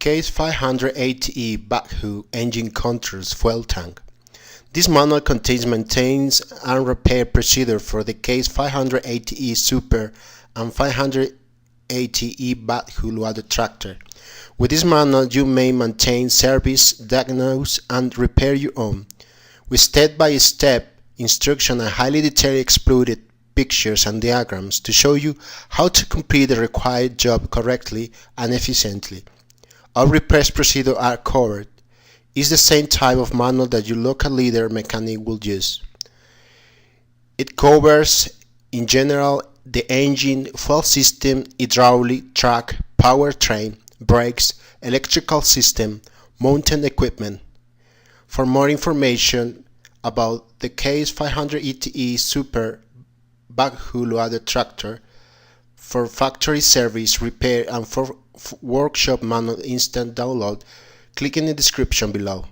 Case 580E backhoe engine controls fuel tank. This manual contains maintenance and repair procedure for the Case 580E Super and 580E backhoe water tractor. With this manual you may maintain, service, diagnose and repair your own, with step-by-step instruction and highly detailed exploded pictures and diagrams to show you how to complete the required job correctly and efficiently. All repairs procedures are covered. It's the same type of manual that your local leader mechanic will use. It covers, in general, the engine, fuel system, hydraulic, track, powertrain, brakes, electrical system, mounting equipment. For more information about the Case 580E Super backhoe loader tractor, for factory service, repair and for workshop manual instant download, click in the description below.